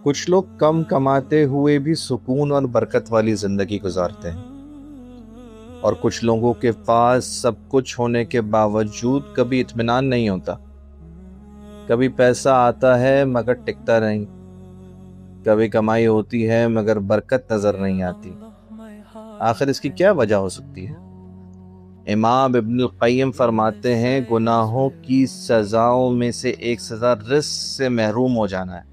کچھ لوگ کم کماتے ہوئے بھی سکون اور برکت والی زندگی گزارتے ہیں، اور کچھ لوگوں کے پاس سب کچھ ہونے کے باوجود کبھی اطمینان نہیں ہوتا۔ کبھی پیسہ آتا ہے مگر ٹکتا نہیں، کبھی کمائی ہوتی ہے مگر برکت نظر نہیں آتی۔ آخر اس کی کیا وجہ ہو سکتی ہے؟ امام ابن القیم فرماتے ہیں، گناہوں کی سزاؤں میں سے ایک سزا رزق سے محروم ہو جانا ہے،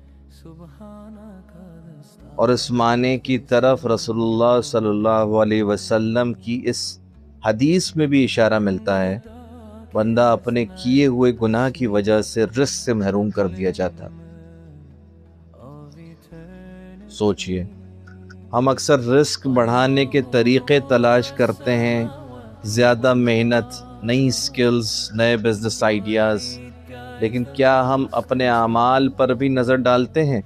اور اس معنی کی طرف رسول اللہ صلی اللہ علیہ وسلم کی اس حدیث میں بھی اشارہ ملتا ہے۔ بندہ اپنے کیے ہوئے گناہ کی وجہ سے رزق سے محروم کر دیا جاتا۔ سوچئے، ہم اکثر رزق بڑھانے کے طریقے تلاش کرتے ہیں، زیادہ محنت، نئی سکلز، نئے بزنس آئیڈیاز، لیکن کیا ہم اپنے اعمال پر بھی نظر ڈالتے ہیں؟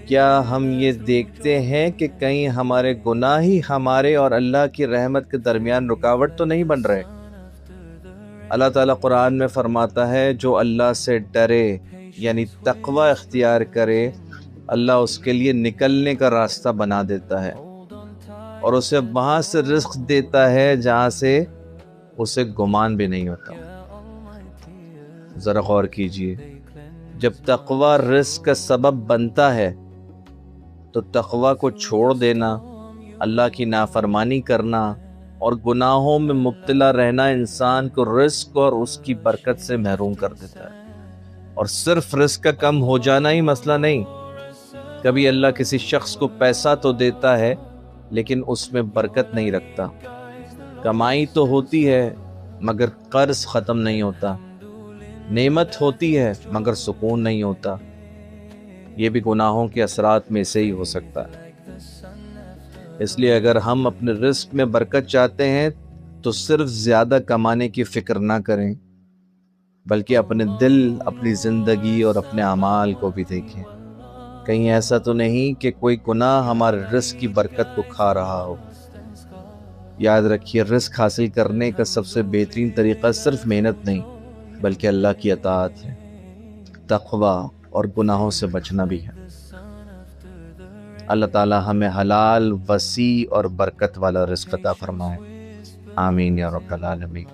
کیا ہم یہ دیکھتے ہیں کہ کہیں ہمارے گناہ ہی ہمارے اور اللہ کی رحمت کے درمیان رکاوٹ تو نہیں بن رہے؟ اللہ تعالیٰ قرآن میں فرماتا ہے، جو اللہ سے ڈرے یعنی تقوی اختیار کرے، اللہ اس کے لیے نکلنے کا راستہ بنا دیتا ہے، اور اسے وہاں سے رزق دیتا ہے جہاں سے اسے گمان بھی نہیں ہوتا۔ ذرا غور کیجئے، جب تقوی رزق کا سبب بنتا ہے تو تقوی کو چھوڑ دینا، اللہ کی نافرمانی کرنا اور گناہوں میں مبتلا رہنا انسان کو رزق اور اس کی برکت سے محروم کر دیتا ہے۔ اور صرف رزق کا کم ہو جانا ہی مسئلہ نہیں، کبھی اللہ کسی شخص کو پیسہ تو دیتا ہے لیکن اس میں برکت نہیں رکھتا۔ کمائی تو ہوتی ہے مگر قرض ختم نہیں ہوتا، نعمت ہوتی ہے مگر سکون نہیں ہوتا۔ یہ بھی گناہوں کے اثرات میں سے ہی ہو سکتا ہے۔ اس لیے اگر ہم اپنے رزق میں برکت چاہتے ہیں تو صرف زیادہ کمانے کی فکر نہ کریں، بلکہ اپنے دل، اپنی زندگی اور اپنے اعمال کو بھی دیکھیں۔ کہیں ایسا تو نہیں کہ کوئی گناہ ہمارے رزق کی برکت کو کھا رہا ہو۔ یاد رکھیے، رزق حاصل کرنے کا سب سے بہترین طریقہ صرف محنت نہیں بلکہ اللہ کی اطاعت ہے، تقوی اور گناہوں سے بچنا بھی ہے۔ اللہ تعالی ہمیں حلال، وسیع اور برکت والا رزق عطا فرمائے، آمین یا رب العالمین۔